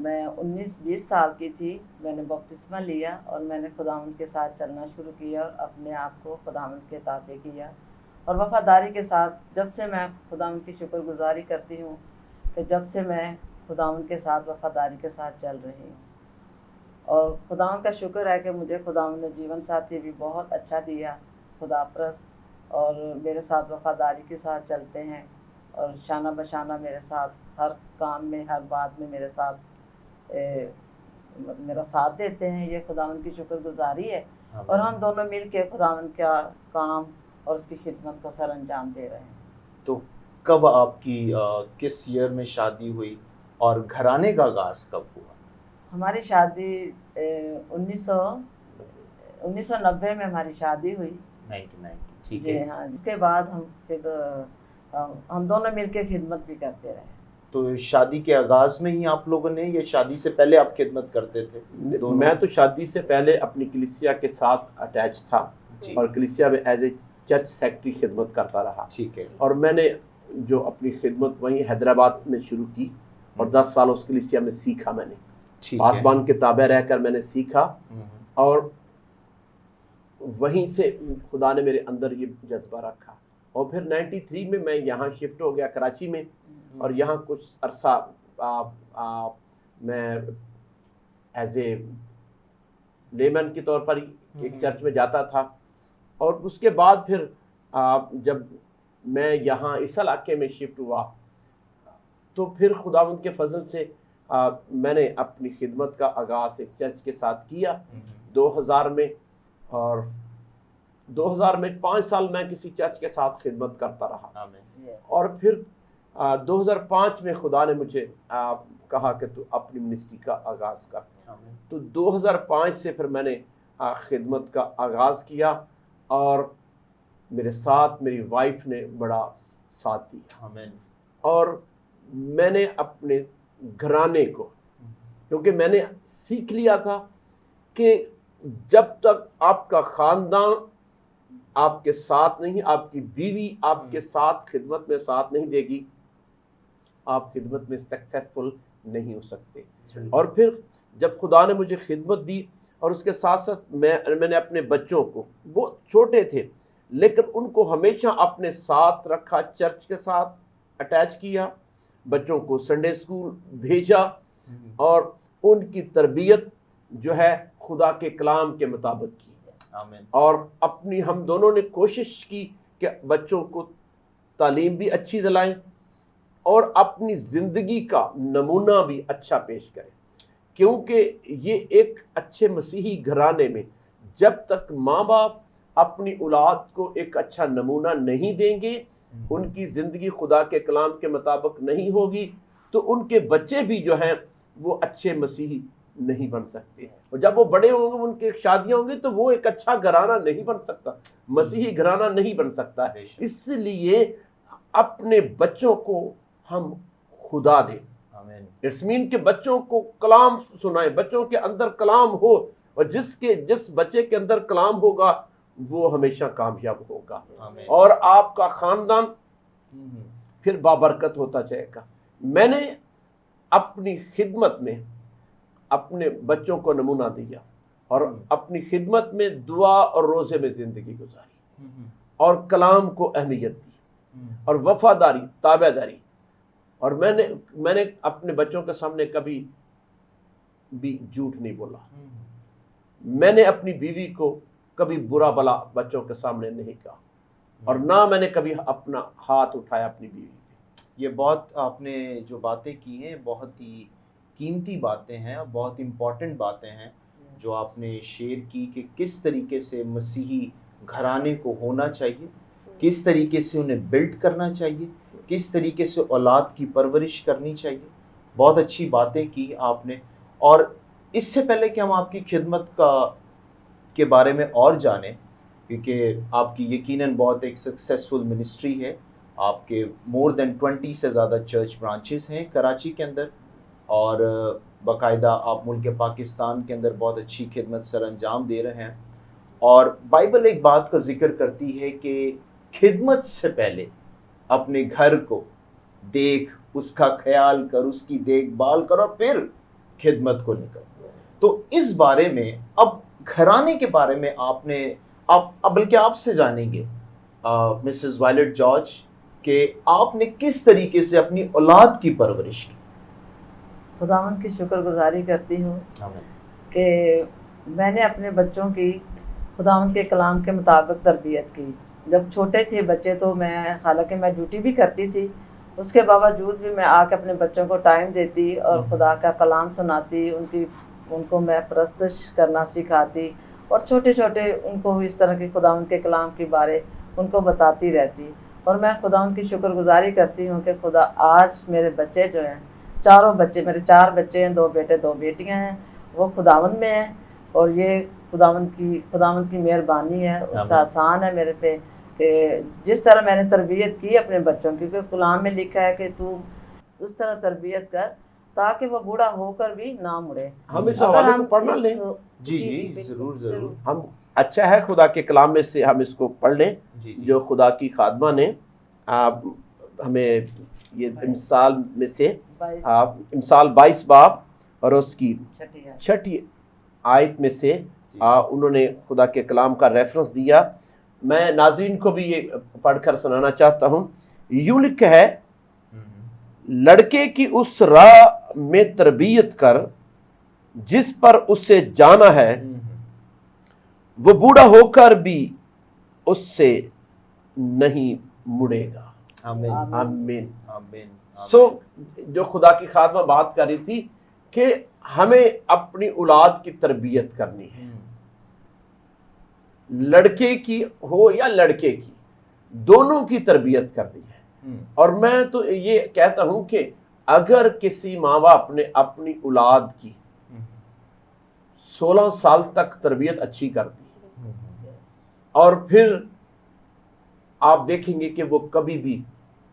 میں 19-20 سال کی تھی، میں نے بپتسمہ لیا اور میں نے خداوند کے ساتھ چلنا شروع کیا اور اپنے آپ کو خداوند کے تابع کیا، اور وفاداری کے ساتھ جب سے میں خداوند کی شکر گزاری کرتی ہوں کہ جب سے میں خداوند کے ساتھ وفاداری کے ساتھ چل رہی ہوں، اور خداوند کا شکر ہے کہ مجھے خداوند نے جیون ساتھی بھی بہت اچھا دیا، خدا پرست، اور میرے ساتھ وفاداری کے ساتھ چلتے ہیں اور شانہ بشانہ میرے ساتھ ہر کام میں، ہر بات میں میرے ساتھ میرا ساتھ دیتے ہیں۔ یہ خداوند کی شکر گزاری ہے، اور ہم دونوں مل کے خداوند کا کام اور اس کی خدمت کو سر انجام دے رہے ہیں۔ تو کب آپ کی کس ایئر میں شادی ہوئی اور گھرانے کا آغاز کب ہوا؟ ہماری شادی 1990 میں ہماری شادی ہوئی، 1990، ٹھیک جی ہے۔ ہاں، اس کے بعد ہم پھر ہم دونوں مل کے خدمت بھی کرتے رہے۔ تو شادی کے آغاز میں ہی آپ لوگوں نے، یا شادی سے پہلے آپ خدمت کرتے تھے؟ میں تو شادی سے پہلے اپنی کلیسیا کے ساتھ اٹیچ تھا جی، اور کلیسیا میں ایز اے چرچ سیکرٹری خدمت کرتا رہا، ٹھیک ہے۔ اور میں نے جو اپنی خدمت وہیں حیدرآباد میں شروع کی اور 10 سال اس کلیسیا میں سیکھا، میں نے ٹھیک ہے۔ پاسبان کے تابع رہ کر میں نے سیکھا، اور وہیں سے خدا نے میرے اندر یہ جذبہ رکھا، اور پھر 93 میں میں یہاں شفٹ ہو گیا کراچی میں، اور یہاں کچھ عرصہ میں ایز اے لیمن کے طور پر ایک چرچ میں جاتا تھا، اور اس کے بعد پھر جب میں یہاں اس علاقے میں شفٹ ہوا تو پھر خداوند کے فضل سے میں نے اپنی خدمت کا آغاز ایک چرچ کے ساتھ کیا 2000 میں، اور 2000 میں 5 سال میں کسی چرچ کے ساتھ خدمت کرتا رہا، اور پھر 2005 میں خدا نے مجھے کہا کہ تو اپنی منسٹری کا آغاز کر، تو 2005 سے پھر میں نے خدمت کا آغاز کیا، اور میرے ساتھ میری وائف نے بڑا ساتھ دیا، اور میں نے اپنے گھرانے کو، کیونکہ میں نے سیکھ لیا تھا کہ جب تک آپ کا خاندان آپ کے ساتھ نہیں، آپ کی بیوی آپ کے ساتھ خدمت میں ساتھ نہیں دے گی، آپ خدمت میں سکسیسفل نہیں ہو سکتے۔ اور پھر جب خدا نے مجھے خدمت دی، اور اس کے ساتھ ساتھ میں نے اپنے بچوں کو، وہ چھوٹے تھے لیکن ان کو ہمیشہ اپنے ساتھ رکھا، چرچ کے ساتھ اٹیچ کیا، بچوں کو سنڈے اسکول بھیجا، اور ان کی تربیت جو ہے خدا کے کلام کے مطابق کی، اور اپنی ہم دونوں نے کوشش کی کہ بچوں کو تعلیم بھی اچھی دلائیں اور اپنی زندگی کا نمونہ بھی اچھا پیش کریں، کیونکہ یہ ایک اچھے مسیحی گھرانے میں جب تک ماں باپ اپنی اولاد کو ایک اچھا نمونہ نہیں دیں گے، ان کی زندگی خدا کے کلام کے مطابق نہیں ہوگی، تو ان کے بچے بھی جو ہیں وہ اچھے مسیحی نہیں بن سکتے، اور جب وہ بڑے ہوں گے، ان کے شادیاں ہوں گی، تو وہ ایک اچھا گھرانہ نہیں بن سکتا، مسیحی گھرانہ نہیں بن سکتا ہے۔ اس لیے اپنے بچوں کو ہم خدا دیں، اٹس مین کہ بچوں کو کلام سنائیں، بچوں کے اندر کلام ہو، اور جس بچے کے اندر کلام ہوگا وہ ہمیشہ کامیاب ہوگا، اور آپ کا خاندان پھر بابرکت ہوتا جائے گا۔ میں نے اپنی خدمت میں اپنے بچوں کو نمونہ دیا، اور اپنی خدمت میں دعا اور روزے میں زندگی گزاری، اور کلام کو اہمیت دی، اور وفاداری، تابع داری، اور میں نے اپنے بچوں کے سامنے کبھی بھی جھوٹ نہیں بولا، میں نے اپنی بیوی کو کبھی برا بلا بچوں کے سامنے نہیں کہا، اور نہ میں نے کبھی اپنا ہاتھ اٹھایا اپنی بیوی پہ۔ یہ بہت آپ نے جو باتیں کی ہیں بہت ہی قیمتی باتیں ہیں، اور بہت امپورٹنٹ باتیں ہیں جو آپ نے شیئر کی، کہ کس طریقے سے مسیحی گھرانے کو ہونا چاہیے، کس طریقے سے انہیں بلڈ کرنا چاہیے، کس طریقے سے اولاد کی پرورش کرنی چاہیے۔ بہت اچھی باتیں کی آپ نے، اور اس سے پہلے کہ ہم آپ کی خدمت کے بارے میں اور جانیں، کیونکہ آپ کی یقیناً بہت ایک سکسیسفل منسٹری ہے، آپ کے مور دین 20 سے زیادہ چرچ برانچز ہیں کراچی کے اندر، اور باقاعدہ آپ ملک پاکستان کے اندر بہت اچھی خدمت سر انجام دے رہے ہیں، اور بائبل ایک بات کا ذکر کرتی ہے کہ خدمت سے پہلے اپنے گھر کو دیکھ، اس کا خیال کر، اس کی دیکھ بھال کر، اور پھر خدمت کو لے کر. تو اس بارے میں اب گھرانے کے بارے میں بلکہ آپ سے جانیں گے مسز وائلٹ جارج کہ آپ نے کس طریقے سے اپنی اولاد کی پرورش کی. خداوند کی شکر گزاری کرتی ہوں کہ میں نے اپنے بچوں کی خداوند کے کلام کے مطابق تربیت کی. جب چھوٹے تھے بچے تو حالانکہ میں ڈیوٹی بھی کرتی تھی، اس کے باوجود بھی میں آ کے اپنے بچوں کو ٹائم دیتی اور خدا کا کلام سناتی، ان کو میں پرستش کرنا سکھاتی اور چھوٹے چھوٹے ان کو اس طرح کے خداوند کے کلام کے بارے ان کو بتاتی رہتی. اور میں خداوند کی شکر گزاری کرتی ہوں کہ خدا آج میرے بچے جو ہیں، چاروں بچے، میرے 4 بچے ہیں، 2 بیٹے 2 بیٹیاں ہیں، وہ خداوند میں ہیں. اور یہ خداوند کی مہربانی ہے، اس کا احسان ہے میرے پہ کہ جس طرح میں نے تربیت کی اپنے بچوں کی، کیونکہ کلام میں لکھا ہے کہ تو اس طرح تربیت کر تاکہ وہ بوڑھا ہو کر بھی نہ مڑے. ہم اس حوالے کو پڑھنا لیں. جی ضرور. ہم اچھا ہے خدا کے کلام میں سے ہم اس کو پڑھ لیں جو خدا کی خادمہ نے ہمیں یہ امثال میں سے امثال 22 باب اور اس کی 6 آیت میں سے انہوں نے خدا کے کلام کا ریفرنس دیا. میں ناظرین کو بھی یہ پڑھ کر سنانا چاہتا ہوں. یوں لکھا ہے، لڑکے کی اس راہ میں تربیت کر جس پر اسے جانا ہے، وہ بوڑھا ہو کر بھی اس سے نہیں مڑے گا. آمین. سو جو خدا کی خادمہ بات کر رہی تھی کہ ہمیں اپنی اولاد کی تربیت کرنی ہے، لڑکے کی ہو یا لڑکے کی، دونوں کی تربیت کرنی ہے. اور میں تو یہ کہتا ہوں کہ اگر کسی ماں باپ نے اپنی اولاد کی 16 سال تک تربیت اچھی کر دی اور پھر آپ دیکھیں گے کہ وہ کبھی بھی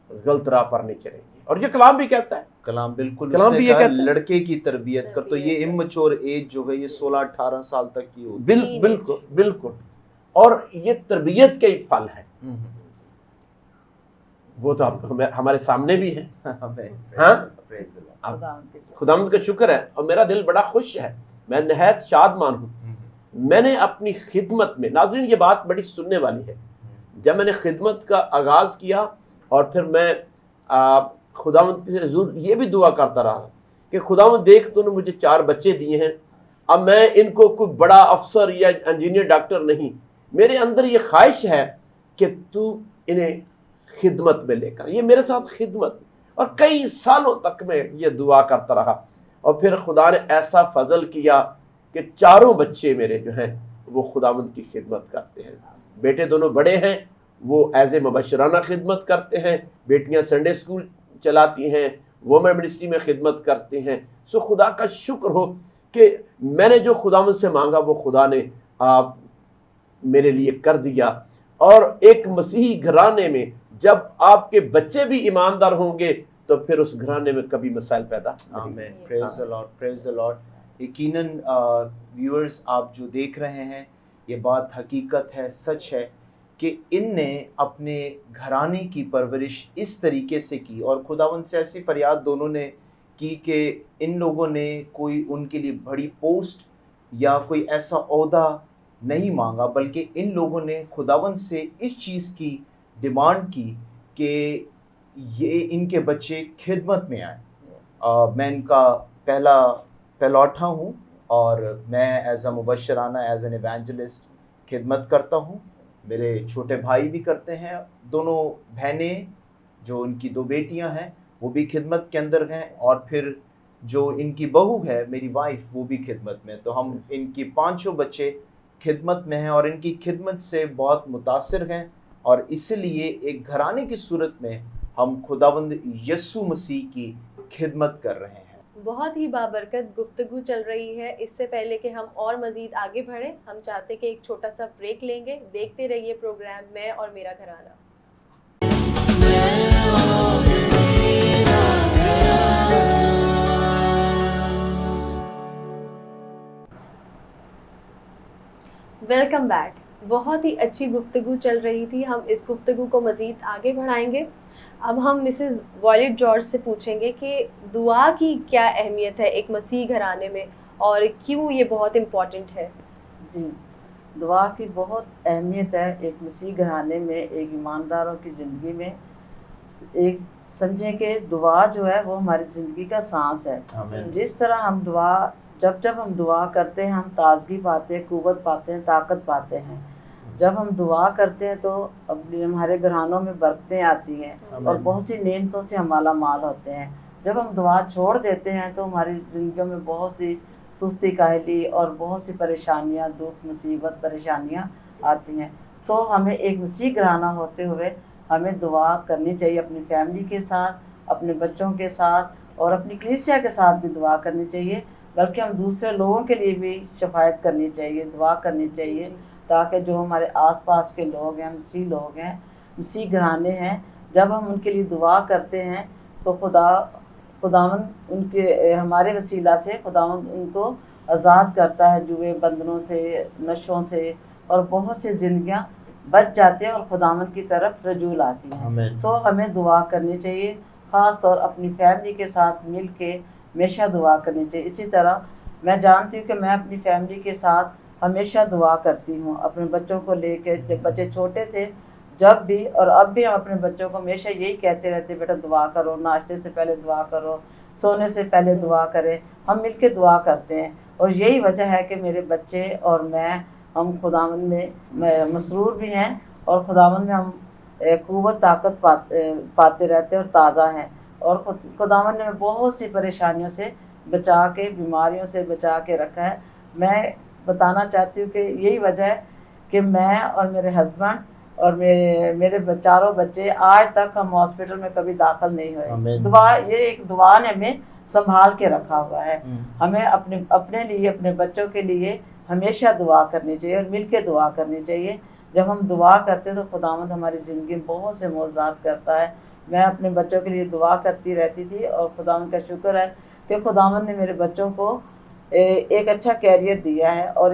غلط راہ پر نہیں چلیں گے. اور یہ کلام بھی کہتا ہے، کلام بالکل کلام بھی یہ کہتا ہے لڑکے کی تربیت کر. تو یہ امچور ایج جو ہے یہ 16-18 سال تک کی ہوتی ہے. بالکل. اور یہ تربیت کے پھل ہے، وہ تو ہمارے سامنے بھی ہے. خداوند کا شکر ہے اور میرا دل بڑا خوش ہے، میں نہایت شادمان ہوں. میں نے اپنی خدمت میں، ناظرین یہ بات بڑی سننے والی ہے، جب میں نے خدمت کا آغاز کیا اور پھر میں خداوند سے ضرور یہ بھی دعا کرتا رہا کہ خداوند دیکھ تو نے مجھے 4 بچے دیے ہیں، اب میں ان کو کوئی بڑا افسر یا انجینئر ڈاکٹر نہیں، میرے اندر یہ خواہش ہے کہ تو انہیں خدمت میں لے کر. یہ میرے ساتھ خدمت، اور کئی سالوں تک میں یہ دعا کرتا رہا. اور پھر خدا نے ایسا فضل کیا کہ 4 بچے میرے جو ہیں وہ خداوند کی خدمت کرتے ہیں. بیٹے دونوں بڑے ہیں، وہ ایز اے مبشرانہ خدمت کرتے ہیں، بیٹیاں سنڈے اسکول چلاتی ہیں، وومن منسٹری میں خدمت کرتے ہیں. سو خدا کا شکر ہو کہ میں نے جو خداوند سے مانگا وہ خدا نے میرے لیے کر دیا. اور ایک مسیحی گھرانے میں جب آپ کے بچے بھی ایماندار ہوں گے تو پھر اس گھرانے میں کبھی مسائل پیدا آمین. پریز دی لارڈ، پریز دی لارڈ. یقیناً ویورز آپ جو دیکھ رہے ہیں یہ بات حقیقت ہے، سچ ہے کہ ان نے اپنے گھرانے کی پرورش اس طریقے سے کی اور خداوند سے ایسی فریاد دونوں نے کی کہ ان لوگوں نے کوئی ان کے لیے بڑی پوسٹ یا کوئی ایسا عہدہ نہیں مانگا، بلکہ ان لوگوں نے خداوند سے اس چیز کی ڈیمانڈ کی کہ یہ ان کے بچے خدمت میں آئیں. میں ان کا پہلوٹا ہوں اور میں ایز اے مبشرانہ، ایز این ایونجلسٹ خدمت کرتا ہوں. میرے چھوٹے بھائی بھی کرتے ہیں، دونوں بہنیں جو ان کی 2 بیٹیاں ہیں وہ بھی خدمت کے اندر ہیں، اور پھر جو ان کی بہو ہے میری وائف وہ بھی خدمت میں. تو ہم ان کی 5 بچے خدمت میں ہیں اور ان کی خدمت سے بہت متاثر ہیں. اور اس لیے ایک گھرانے کی صورت میں ہم خداوند یسوع مسیح کی خدمت کر رہے ہیں. بہت ہی بابرکت گفتگو چل رہی ہے. اس سے پہلے کہ ہم اور مزید آگے بڑھیں، ہم چاہتے کہ ایک چھوٹا سا بریک لیں گے. دیکھتے رہیے پروگرام میں اور میرا گھرانہ. Welcome back. بہت ہی اچھی گفتگو چل رہی تھی، ہم اس گفتگو کو مزید آگے بڑھائیں گے. اب ہم مسز وائلٹ جارج سے پوچھیں گے کہ دعا کی کیا اہمیت ہے ایک مسیح گھرانے میں اور کیوں یہ بہت امپورٹنٹ ہے؟ جی، دعا کی بہت اہمیت ہے ایک مسیح گھرانے میں، ایک ایمانداروں کی زندگی میں۔ ایک سمجھیں کہ دعا جو ہے وہ ہماری زندگی کا سانس ہے۔ جس طرح ہم جب ہم دعا کرتے ہیں ہم تازگی پاتے ہیں، قوت پاتے ہیں، طاقت پاتے ہیں۔ جب ہم دعا کرتے ہیں تو ہمارے گھرانوں میں برکتیں آتی ہیں اور بہت سی نعمتوں سے ہم مالا مال ہوتے ہیں۔ جب ہم دعا چھوڑ دیتے ہیں تو ہماری زندگیوں میں بہت سی سستی کاہلی اور بہت سی پریشانیاں، دکھ، مصیبت، پریشانیاں آتی ہیں۔ ہمیں ایک مسیح گھرانہ ہوتے ہوئے ہمیں دعا کرنی چاہیے، اپنی فیملی کے ساتھ، اپنے بچوں کے ساتھ اور اپنی کلیسیا کے ساتھ بھی دعا کرنی چاہیے، بلکہ ہم دوسرے لوگوں کے لیے بھی شفاعت کرنی چاہیے، دعا کرنی چاہیے، تاکہ جو ہمارے آس پاس کے لوگ ہیں، مسیح لوگ ہیں، مسیح گھرانے ہیں، جب ہم ان کے لیے دعا کرتے ہیں تو خداوند ان کے ہمارے وسیلہ سے خداوند ان کو آزاد کرتا ہے جوئے بندنوں سے، نشوں سے، اور بہت سی زندگیاں بچ جاتے ہیں اور خداوند کی طرف رجوع آتی ہیں۔ ہمیں دعا کرنی چاہیے، خاص طور اپنی فیملی کے ساتھ مل کے ہمیشہ دعا کرنی چاہیے۔ اسی طرح میں جانتی ہوں کہ میں اپنی فیملی کے ساتھ ہمیشہ دعا کرتی ہوں، اپنے بچوں کو لے کے۔ جب بچے چھوٹے تھے جب بھی اور اب بھی ہم اپنے بچوں کو ہمیشہ یہی کہتے رہتے بیٹا دعا کرو، ناشتے سے پہلے دعا کرو، سونے سے پہلے دعا کریں۔ ہم مل کے دعا کرتے ہیں اور یہی وجہ ہے کہ میرے بچے اور ہم خداوند میں مسرور بھی ہیں اور خداوند میں ہم قوت طاقت پاتے رہتے ہیں اور تازہ ہیں، اور خداوند نے بہت سی پریشانیوں سے بچا کے، بیماریوں سے بچا کے رکھا ہے۔ میں بتانا چاہتی ہوں کہ یہی وجہ ہے کہ میں اور میرے ہسبینڈ اور میرے چاروں بچے آج تک ہم ہاسپٹل میں کبھی داخل نہیں ہوئے۔ یہ ایک دعا نے ہمیں سنبھال کے رکھا ہوا ہے۔ ہمیں اپنے لیے، اپنے بچوں کے لیے ہمیشہ دعا کرنی چاہیے اور مل کے دعا کرنی چاہیے۔ جب ہم دعا کرتے تو خداوند ہماری زندگی میں بہت سے معجزات کرتا ہے۔ میں اپنے بچوں کے لیے دعا کرتی رہتی تھی اور خداوند کا شکر ہے کہ خداوند نے میرے بچوں کو ایک اچھا کیریئر دیا ہے اور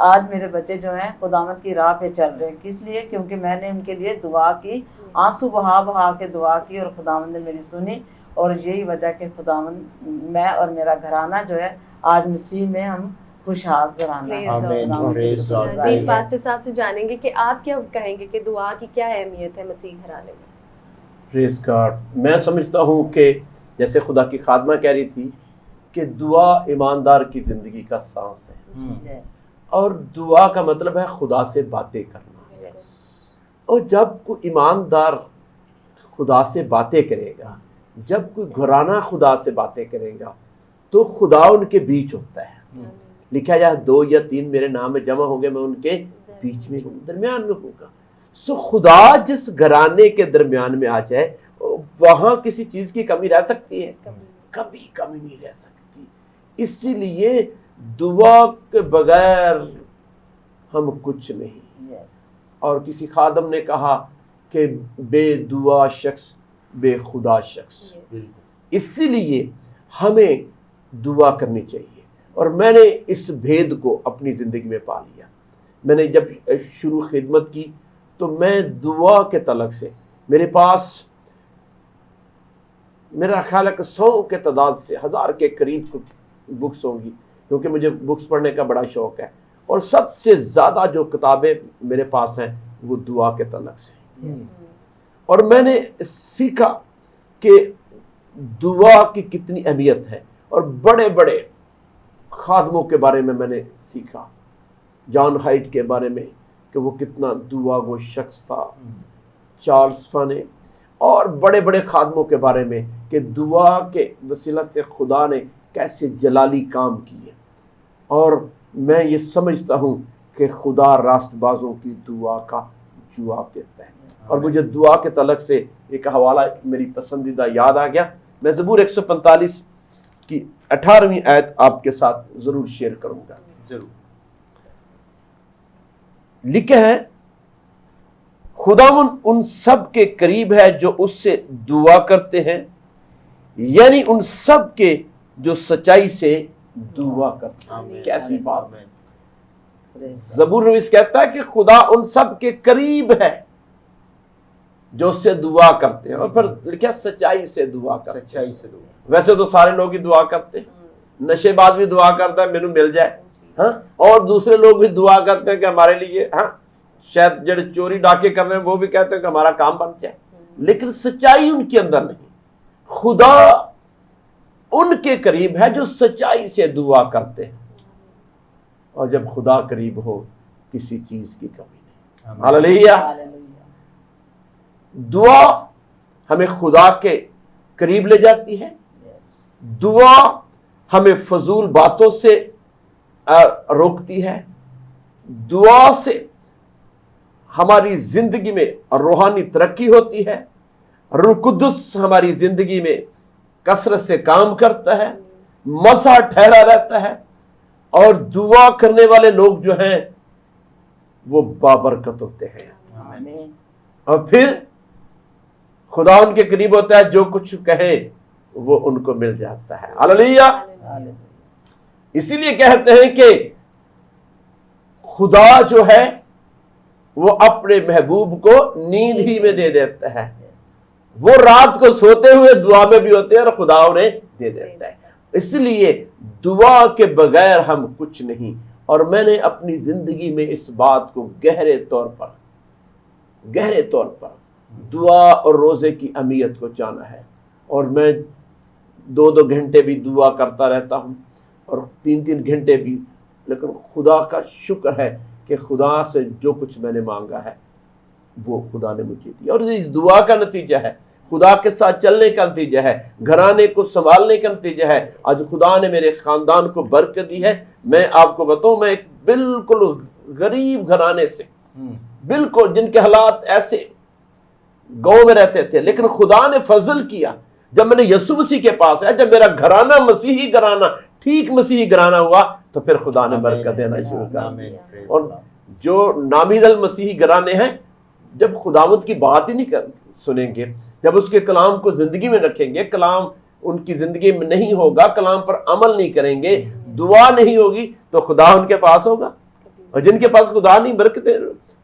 آج میرے بچے جو ہیں خداوند کی راہ پہ چل رہے ہیں۔ کس لیے؟ کیونکہ میں نے ان کے لیے دعا کی، آنسو بہا کے دعا کی اور خداوند نے میری سنی، اور یہی وجہ کہ خداوند میں اور میرا گھرانہ جو ہے آج مسیح میں ہم خوشحال گھرانہ ہے۔ جی، پاسٹر صاحب سے جانیں گے کہ آپ کیا کہیں گے کہ دعا کی کیا اہمیت ہے مسیح گھرانے میں؟ پریز گاڈ۔ میں سمجھتا ہوں کہ جیسے خدا کی خادمہ کہہ رہی تھی کہ دعا ایماندار کی زندگی کا سانس ہے، اور دعا کا مطلب ہے خدا سے باتیں کرنا۔ اور جب کوئی ایماندار خدا سے باتیں کرے گا، جب کوئی گھرانہ خدا سے باتیں کرے گا تو خدا ان کے بیچ ہوتا ہے۔ لکھا جائے 2 یا 3 میرے نام میں جمع ہوں گے میں ان کے بیچ میں ہوں، درمیان میں ہوں گا۔ خدا جس گھرانے کے درمیان میں آ جائے وہاں کسی چیز کی کمی رہ سکتی ہے؟ کبھی کمی نہیں رہ سکتی۔ اسی لیے دعا کے بغیر ہم کچھ نہیں۔ اور کسی خادم نے کہا کہ بے دعا شخص بے خدا شخص۔ اسی لیے ہمیں دعا کرنی چاہیے، اور میں نے اس بھید کو اپنی زندگی میں پا لیا۔ میں نے جب شروع خدمت کی تو میں دعا کے تعلق سے میرے پاس میرا خیال ہے کہ 100 کے تعداد سے 1000 کے قریب بکس ہوں گی، کیونکہ مجھے بکس پڑھنے کا بڑا شوق ہے، اور سب سے زیادہ جو کتابیں میرے پاس ہیں وہ دعا کے تعلق سے۔ اور میں نے سیکھا کہ دعا کی کتنی اہمیت ہے، اور بڑے بڑے خادموں کے بارے میں نے سیکھا، جان ہائٹ کے بارے میں کہ وہ کتنا دعا گو شخص تھا، چارلس فانے، اور بڑے بڑے خادموں کے بارے میں کہ دعا کے وسیلہ سے خدا نے کیسے جلالی کام کیے۔ اور میں یہ سمجھتا ہوں کہ خدا راست بازوں کی دعا کا جواب دیتا ہے۔ اور مجھے دعا کے تعلق سے ایک حوالہ میری پسندیدہ یاد آ گیا، میں زبور 145 کی 18ویں آیت آپ کے ساتھ ضرور شیئر کروں گا۔ ضرور۔ لکھا ہے خداوند ان سب کے قریب ہے جو اس سے دعا کرتے ہیں، یعنی ان سب کے جو سچائی سے دعا کرتے ہیں۔ کیسی بات ہے! زبور نویس کہتا ہے کہ خدا ان سب کے قریب ہے جو اس سے دعا کرتے ہیں. اور پھر کیا سچائی سے دعا کرتے ہیں. سچائی سے دعا. ویسے تو سارے لوگ ہی دعا کرتے ہیں. نشے باز بھی دعا کرتا ہے مینو مل جائے, ہاں, اور دوسرے لوگ بھی دعا کرتے ہیں کہ ہمارے لیے, ہاں, شاید جڑے چوری ڈاکے کر رہے ہیں وہ بھی کہتے ہیں کہ ہمارا کام بن جائے. لیکن سچائی ان کے اندر نہیں. خدا ان کے قریب ہے جو سچائی سے دعا کرتے ہیں, اور جب خدا قریب ہو کسی چیز کی کمی نہیں. ہاللیلویا. دعا ہمیں خدا کے قریب لے جاتی ہے. دعا ہمیں فضول باتوں سے روکتی ہے. دعا سے ہماری زندگی میں روحانی ترقی ہوتی ہے. روح القدس ہماری زندگی میں کثرت سے کام کرتا ہے, مزہ ٹھہرا رہتا ہے, اور دعا کرنے والے لوگ جو ہیں وہ بابرکت ہوتے ہیں. اور پھر خدا ان کے قریب ہوتا ہے, جو کچھ کہے وہ ان کو مل جاتا ہے. ہاللیلویا. اسی لیے کہتے ہیں کہ خدا جو ہے وہ اپنے محبوب کو نیند ہی میں دے دیتا ہے. وہ رات کو سوتے ہوئے دعا میں بھی ہوتے ہیں اور خدا انہیں دے دیتا ہے. اس لیے دعا کے بغیر ہم کچھ نہیں. اور میں نے اپنی زندگی میں اس بات کو گہرے طور پر دعا اور روزے کی اہمیت کو جانا ہے. اور میں 2 گھنٹے بھی دعا کرتا رہتا ہوں, اور 3 گھنٹے بھی. لیکن خدا کا شکر ہے کہ خدا سے جو کچھ میں نے مانگا ہے وہ خدا نے مجھے دیا. اور یہ دعا کا نتیجہ ہے, خدا کے ساتھ چلنے کا نتیجہ ہے, گھرانے کو سنبھالنے کا نتیجہ ہے. آج خدا نے میرے خاندان کو برکت دی ہے. میں آپ کو بتاؤں, میں ایک بالکل غریب گھرانے سے, بالکل جن کے حالات ایسے گاؤں میں رہتے تھے, لیکن خدا نے فضل کیا. جب میں نے یسوع مسیح کے پاس ہے, جب میرا گھرانہ مسیحی گھرانہ, ٹھیک مسیحی گھرانہ ہوا, تو پھر خدا نے برکت دینا شروع کر. اور جو نامینل مسیحی گھرانے ہیں, جب خداوند کی بات ہی نہیں سنیں گے, جب اس کے کلام کو زندگی میں رکھیں گے, کلام ان کی زندگی میں نہیں ہوگا, کلام پر عمل نہیں کریں گے, دعا نہیں ہوگی, تو خدا ان کے پاس ہوگا. اور جن کے پاس خدا نہیں, برکتیں,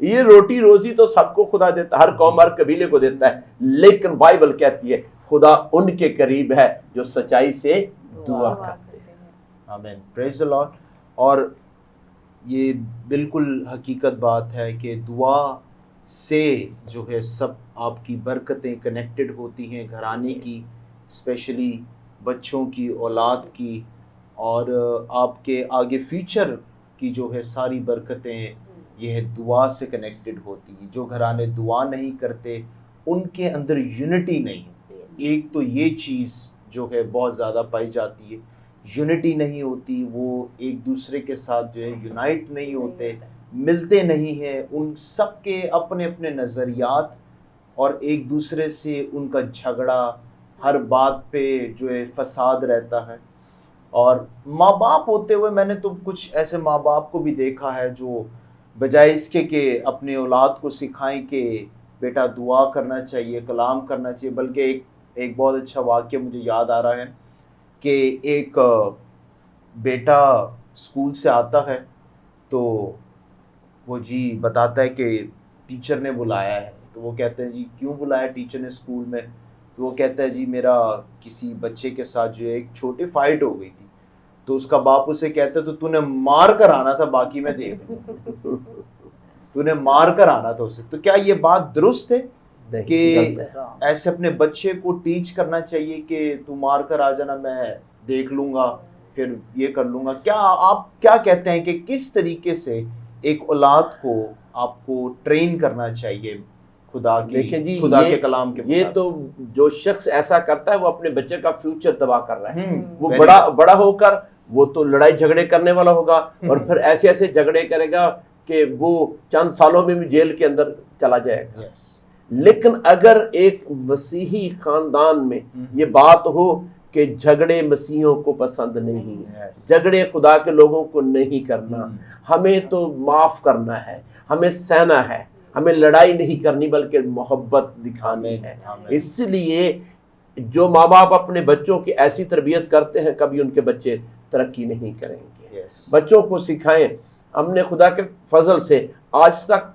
یہ روٹی روزی تو سب کو خدا دیتا ہے, ہر قوم ہر قبیلے کو دیتا ہے. لیکن بائبل کہتی ہے خدا ان کے قریب ہے جو سچائی سے دعا کرتے ہیں. آمین. پریز دی لارڈ. اور یہ بالکل حقیقت بات ہے کہ دعا سے جو ہے سب آپ کی برکتیں کنیکٹڈ ہوتی ہیں, گھرانے کی, اسپیشلی بچوں کی, اولاد کی, اور آپ کے آگے فیوچر کی جو ہے ساری برکتیں یہ دعا سے کنیکٹڈ ہوتی ہیں. جو گھرانے دعا نہیں کرتے ان کے اندر یونٹی نہیں. ایک تو یہ چیز جو ہے بہت زیادہ پائی جاتی ہے, یونٹی نہیں ہوتی, وہ ایک دوسرے کے ساتھ جو ہے یونائٹ نہیں ہوتے, ملتے نہیں ہیں, ان سب کے اپنے اپنے نظریات, اور ایک دوسرے سے ان کا جھگڑا, ہر بات پہ جو ہے فساد رہتا ہے. اور ماں باپ ہوتے ہوئے میں نے تو کچھ ایسے ماں باپ کو بھی دیکھا ہے جو بجائے اس کے کہ اپنے اولاد کو سکھائیں کہ بیٹا دعا کرنا چاہیے, کلام کرنا چاہیے, بلکہ ایک بہت اچھا واقعہ مجھے یاد آ رہا ہے کہ ایک بیٹا اسکول سے آتا ہے تو وہ جی بتاتا ہے کہ ٹیچر نے بلایا ہے. تو وہ کہتے ہیں جی کیوں بلایا ٹیچر نے اسکول میں؟ تو وہ کہتا ہے جی میرا کسی بچے کے ساتھ جو ہے ایک چھوٹی فائٹ ہو گئی تھی. تو اس کا باپ اسے کہتا ہے تو نے مار کر آنا تھا, باقی میں دیکھ لوں. تو نے مار کر آنا تھا اسے. تو کیا یہ بات درست ہے کہ ایسے اپنے بچے کو ٹیچ کرنا چاہیے کہ تو مار کر آ جانا, میں دیکھ لوں گا, پھر یہ کر لوں گا؟ کیا آپ کیا کہتے ہیں کہ کس طریقے سے ایک اولاد کو آپ کو ٹرین کرنا چاہیے خدا کی, خدا کے کلام کے؟ یہ تو جو شخص ایسا کرتا ہے وہ اپنے بچے کا فیوچر تباہ کر رہا ہے. وہ بڑا ہو کر وہ تو لڑائی جھگڑے کرنے والا ہوگا, اور پھر ایسے ایسے جھگڑے کرے گا کہ وہ چند سالوں میں بھی جیل کے اندر چلا جائے گا. لیکن اگر ایک مسیحی خاندان میں یہ بات ہو کہ جھگڑے مسیحیوں کو پسند نہیں, جھگڑے خدا کے لوگوں کو نہیں کرنا, ہمیں تو معاف کرنا ہے, ہمیں سہنا ہے, ہمیں لڑائی نہیں کرنی بلکہ محبت دکھانی ہے. اس لیے جو ماں باپ اپنے بچوں کی ایسی تربیت کرتے ہیں کبھی ان کے بچے ترقی نہیں کریں گے. بچوں کو سکھائیں. ہم نے خدا کے فضل سے آج تک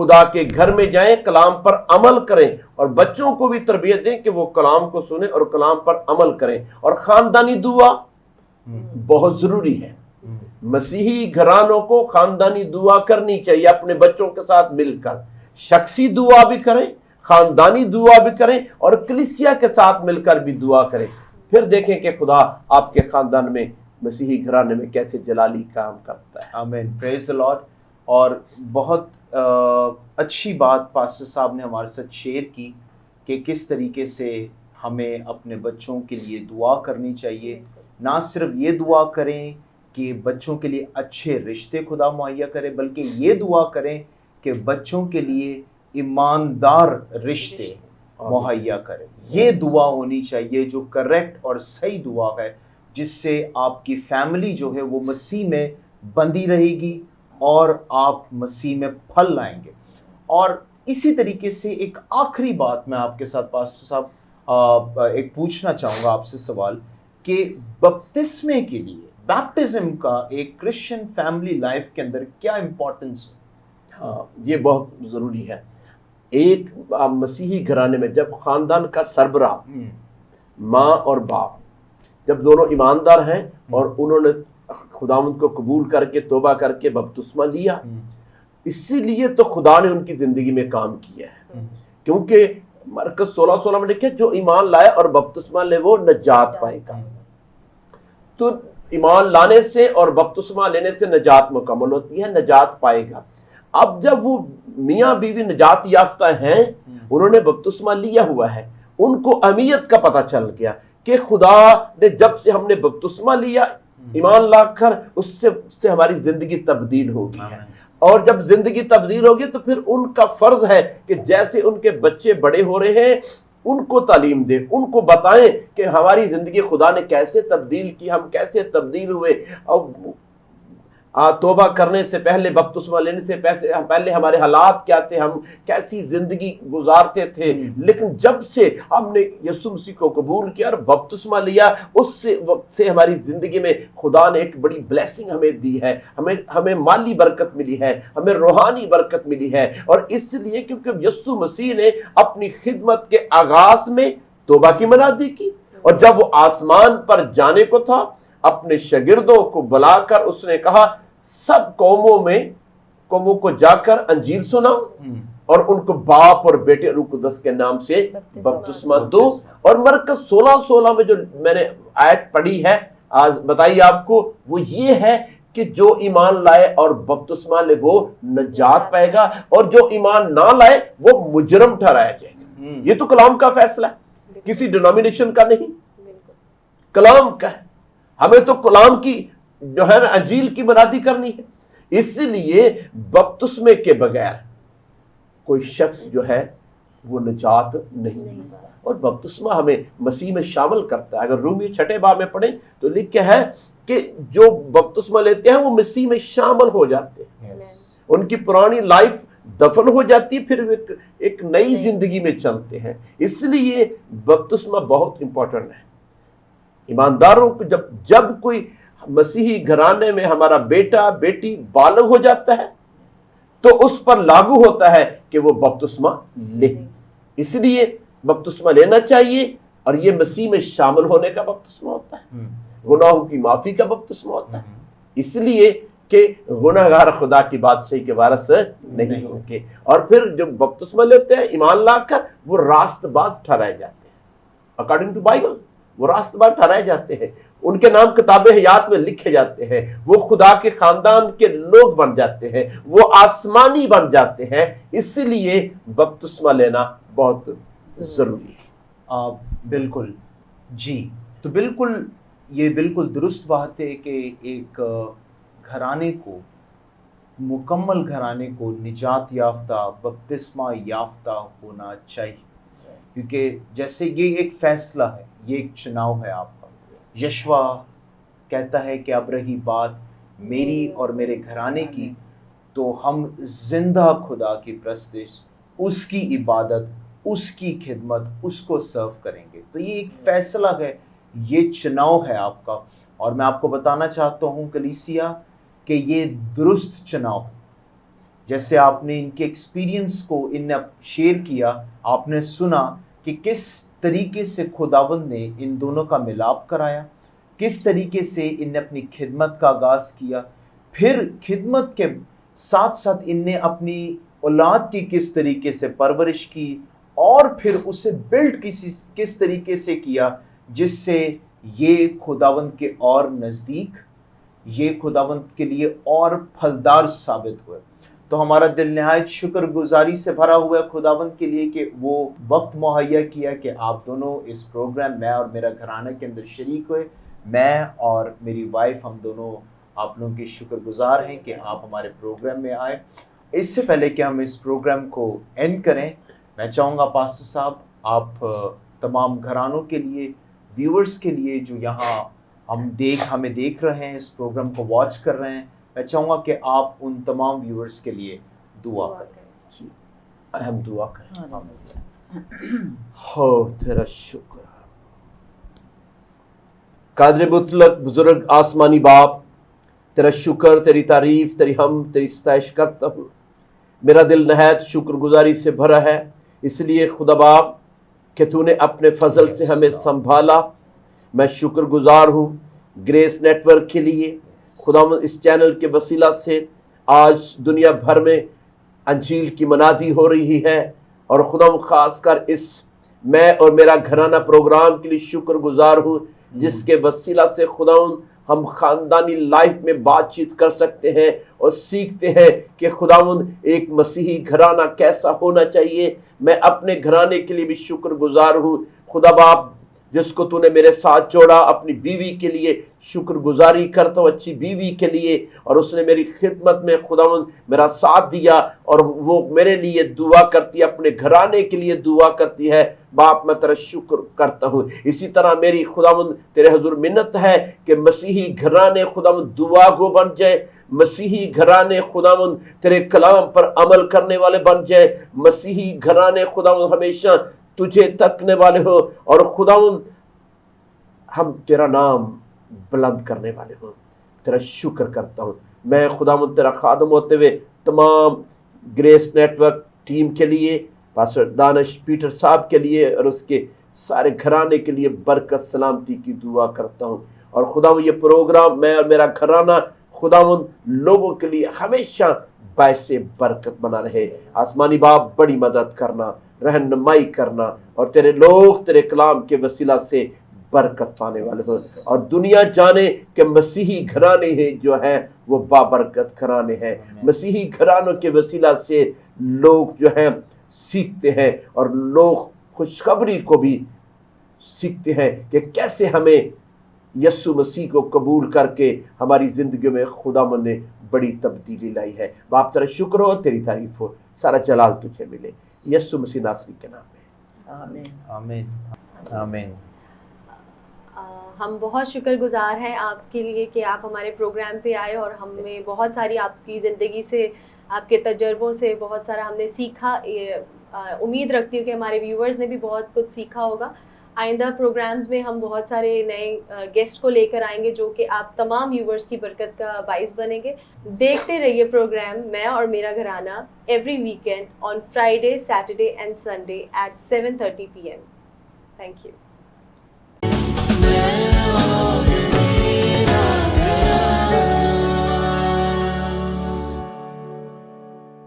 خدا کے گھر میں جائیں, کلام پر عمل کریں, اور بچوں کو بھی تربیت دیں کہ وہ کلام کو سنیں اور کلام پر عمل کریں. اور خاندانی دعا بہت ضروری ہے. مسیحی گھرانوں کو خاندانی دعا کرنی چاہیے اپنے بچوں کے ساتھ مل کر. شخصی دعا بھی کریں, خاندانی دعا بھی کریں, اور کلیسیا کے ساتھ مل کر بھی دعا کریں. پھر دیکھیں کہ خدا آپ کے خاندان میں, مسیحی گھرانے میں کیسے جلالی کام کرتا ہے. آمین, پریز دی لارڈ. اور بہت اچھی بات پاسٹر صاحب نے ہمارے ساتھ شیئر کی کہ کس طریقے سے ہمیں اپنے بچوں کے لیے دعا کرنی چاہیے. نہ صرف یہ دعا کریں کہ بچوں کے لیے اچھے رشتے خدا مہیا کرے, بلکہ یہ دعا کریں کہ بچوں کے لیے ایماندار رشتے مہیا کرے. یہ دعا ہونی چاہیے جو کریکٹ اور صحیح دعا ہے, جس سے آپ کی فیملی جو ہے وہ مسیح میں بندھی رہے گی اور آپ مسیح میں پھل لائیں گے. اور اسی طریقے سے ایک آخری بات میں آپ کے ساتھ پاسٹر صاحب ایک پوچھنا چاہوں گا آپ سے سوال, کہ بپتسمے کے لیے, بیپٹزم کا ایک کرسچن فیملی لائف کے اندر کیا امپورٹنس ہے؟ ہاں, یہ بہت ضروری ہے. ایک مسیحی گھرانے میں جب خاندان کا سربراہ, ماں اور باپ, جب دونوں ایماندار ہیں اور انہوں نے خداوند کو قبول کر کے توبہ کر کے بپتسمہ لیا, اسی لیے تو خدا نے ان کی زندگی میں کام کیا ہے. کیونکہ مرکز 16:16 میں لکھے جو ایمان لائے اور بپتسمہ لے وہ نجات پائے گا. تو ایمان لانے سے اور بپتسمہ لینے سے نجات مکمل ہوتی ہے, نجات پائے گا. اب جب وہ میاں بیوی نجات یافتہ ہیں, انہوں نے بپتسمہ لیا ہوا ہے, ان کو اہمیت کا پتہ چل گیا کہ خدا نے جب سے ہم نے بپتسمہ لیا ایمان لا کر, اس سے ہماری زندگی تبدیل ہو گئی ہے. اور جب زندگی تبدیل ہوگی تو پھر ان کا فرض ہے کہ جیسے ان کے بچے بڑے ہو رہے ہیں ان کو تعلیم دیں, ان کو بتائیں کہ ہماری زندگی خدا نے کیسے تبدیل کی, ہم کیسے تبدیل ہوئے. اور توبہ کرنے سے پہلے, بپتسمہ لینے سے پہلے ہمارے حالات کیا تھے, ہم کیسی زندگی گزارتے تھے. لیکن جب سے ہم نے یسوع مسیح کو قبول کیا اور بپتسمہ لیا, اس وقت سے ہماری زندگی میں خدا نے ایک بڑی بلیسنگ ہمیں دی ہے. ہمیں مالی برکت ملی ہے, ہمیں روحانی برکت ملی ہے. اور اس لیے کیونکہ یسوع مسیح نے اپنی خدمت کے آغاز میں توبہ کی منادی کی, اور جب وہ آسمان پر جانے کو تھا اپنے شاگردوں کو بلا کر اس نے کہا سب قوموں کو جا کر انجیل سناؤ اور ان کو باپ اور بیٹے روح القدس کے نام سے بپتسمہ دو. اور مرکز 16:16 میں جو میں نے آیت پڑھی ہے آج بتائی آپ کو, وہ یہ ہے کہ جو ایمان لائے اور بپتسمہ لے وہ نجات پائے گا, اور جو ایمان نہ لائے وہ مجرم ٹھہرایا جائے گا. یہ تو کلام کا فیصلہ ہے, کسی ڈینومینیشن کا نہیں, کلام کا ہے. ہمیں تو کلام کی جو ہے نا انجیل کی منادی کرنی ہے. اس لیے بپتسمے کے بغیر کوئی شخص جو ہے وہ نجات نہیں. اور بپتسمہ ہمیں مسیح میں شامل کرتا ہے. اگر رومیو 6 باب میں پڑھیں تو لکھا ہے کہ جو بپتسمہ لیتے ہیں وہ مسیح میں شامل ہو جاتے ہیں. ان کی پرانی لائف دفن ہو جاتی ہے, پھر ایک نئی زندگی میں چلتے ہیں. اس لیے بپتسمہ بہت امپورٹنٹ ہے. ایمانداروں کو جب کوئی مسیحی گھرانے میں ہمارا بیٹا بیٹی بالغ ہو جاتا ہے تو اس پر لاگو ہوتا ہے کہ وہ بپتسمہ لے. اس لیے بپتسمہ لینا چاہیے, اور یہ مسیح میں شامل ہونے کا بپتسمہ ہوتا ہے, گناہوں کی معافی کا بپتسمہ ہوتا ہے. اس لیے کہ گناہگار خدا کی بادشاہی کے وارث نہیں ہوں گے. اور پھر جو بپتسمہ لیتے ہیں ایمان لا کر وہ راست باز ٹھہرائے جاتے ہیں. اکارڈنگ ٹو بائبل وہ راست باز ٹھہرائے جاتے ہیں, ان کے نام کتاب حیات میں لکھے جاتے ہیں, وہ خدا کے خاندان کے لوگ بن جاتے ہیں, وہ آسمانی بن جاتے ہیں. اس لیے بپتسمہ لینا بہت ضروری ہے. بالکل جی, تو بالکل یہ بالکل درست بات ہے کہ ایک گھرانے کو, مکمل گھرانے کو نجات یافتہ بپتسمہ یافتہ ہونا چاہیے, کیونکہ جیسے یہ ایک فیصلہ ہے, یہ ایک چناؤ ہے آپ کا. یشوا کہتا ہے کہ اب رہی بات میری اور میرے گھرانے کی تو ہم زندہ خدا کی پرستش, اس کی عبادت, اس کی خدمت, اس کو سرو کریں گے. تو یہ ایک فیصلہ ہے, یہ چناؤ ہے آپ کا. اور میں آپ کو بتانا چاہتا ہوں کلیسیا کہ یہ درست چناؤ ہے. جیسے آپ نے ان کے ایکسپیرینس کو ان نے شیئر کیا, آپ نے سنا کہ کس طریقے سے خداوند نے ان دونوں کا ملاپ کرایا, کس طریقے سے ان نے اپنی خدمت کا آغاز کیا, پھر خدمت کے ساتھ ساتھ ان نے اپنی اولاد کی کس طریقے سے پرورش کی, اور پھر اسے بلڈ کس طریقے سے کیا جس سے یہ خداوند کے اور نزدیک, یہ خداوند کے لیے اور پھلدار ثابت ہوئے. تو ہمارا دل نہایت شکر گزاری سے بھرا ہوا ہے خداوند کے لیے کہ وہ وقت مہیا کیا کہ آپ دونوں اس پروگرام, میں اور میرا گھرانہ کے اندر شریک ہوئے. میں اور میری وائف ہم دونوں آپ لوگوں کے شکر گزار ہیں کہ آپ ہمارے پروگرام میں آئے. اس سے پہلے کہ ہم اس پروگرام کو اینڈ کریں, میں چاہوں گا پاسٹر صاحب آپ تمام گھرانوں کے لیے, ویورز کے لیے جو یہاں ہمیں دیکھ رہے ہیں, اس پروگرام کو واچ کر رہے ہیں, میں چاہوں گا کہ آپ ان تمام ویورز کے لیے دعا کریں. ہم دعا کریں. ہو تیرا شکر قادر مطلق بزرگ آسمانی باپ, تیرا شکر, تیری تعریف, تیری حمد, تیری ستائش کرتا ہوں. میرا دل نہایت شکر گزاری سے بھرا ہے اس لیے خدا باپ کہ تو نے اپنے فضل سے ہمیں سنبھالا. میں شکر گزار ہوں گریس نیٹ ورک کے لیے. خدا اس چینل کے وسیلہ سے آج دنیا بھر میں انجیل کی منادی ہو رہی ہے, اور خدا خاص کر اس میں اور میرا گھرانہ پروگرام کے لیے شکر گزار ہوں جس کے وسیلہ سے خدا ہم خاندانی لائف میں بات چیت کر سکتے ہیں اور سیکھتے ہیں کہ خداوند ایک مسیحی گھرانہ کیسا ہونا چاہیے. میں اپنے گھرانے کے لیے بھی شکر گزار ہوں خدا باپ جس کو تو نے میرے ساتھ جوڑا. اپنی بیوی کے لیے شکر گزاری کرتا ہوں, اچھی بیوی کے لیے, اور اس نے میری خدمت میں خداوند میرا ساتھ دیا اور وہ میرے لیے دعا کرتی ہے, اپنے گھرانے کے لیے دعا کرتی ہے. باپ میں تیرا شکر کرتا ہوں. اسی طرح میری خداوند تیرے حضور منت ہے کہ مسیحی گھرانے خداوند دعا گو بن جائے, مسیحی گھرانے خداوند تیرے کلام پر عمل کرنے والے بن جائے, مسیحی گھرانے خداوند ہمیشہ تجھے تکنے والے ہو, اور خداوند ہم تیرا نام بلند کرنے والے ہوں. تیرا شکر کرتا ہوں. میں خداوند تیرا خادم ہوتے ہوئے تمام گریس نیٹ ورک ٹیم کے لیے, پاسٹر دانش پیٹر صاحب کے لیے اور اس کے سارے گھرانے کے لیے برکت سلامتی کی دعا کرتا ہوں. اور خداوند یہ پروگرام میں اور میرا گھرانہ خداوند لوگوں کے لیے ہمیشہ باعث برکت بنا رہے. آسمانی باپ بڑی مدد کرنا, رہنمائی کرنا, اور تیرے لوگ تیرے کلام کے وسیلہ سے برکت پانے والے ہو, اور دنیا جانے کہ مسیحی گھرانے ہیں جو ہیں وہ بابرکت گھرانے ہیں. مسیحی گھرانوں کے وسیلہ سے لوگ جو ہیں سیکھتے ہیں, اور لوگ خوشخبری کو بھی سیکھتے ہیں کہ کیسے ہمیں یسوع مسیح کو قبول کر کے ہماری زندگی میں خدا من نے بڑی تبدیلی لائی ہے. باپ تیرا شکر ہو, تیری تعریف ہو, سارا جلال تجھے ملے یسوع مسیح ناصری کے نام میں, آمین. آمین آمین. ہم بہت شکر گزار ہیں آپ کے لیے کہ آپ ہمارے پروگرام پہ آئے, اور ہمیں بہت ساری آپ کی زندگی سے, آپ کے تجربوں سے بہت سارا ہم نے سیکھا. امید رکھتی ہوں کہ ہمارے ویورز نے بھی بہت کچھ سیکھا ہوگا. آئندہ پروگرامز میں ہم بہت سارے نئے گیسٹ کو لے کر آئیں گے جو کہ آپ تمام ویورز کی برکت کا باعث بنیں گے. دیکھتے رہیے پروگرام میں اور میرا گھرانہ every weekend on Friday, Saturday and Sunday at 7:30 PM. Thank you.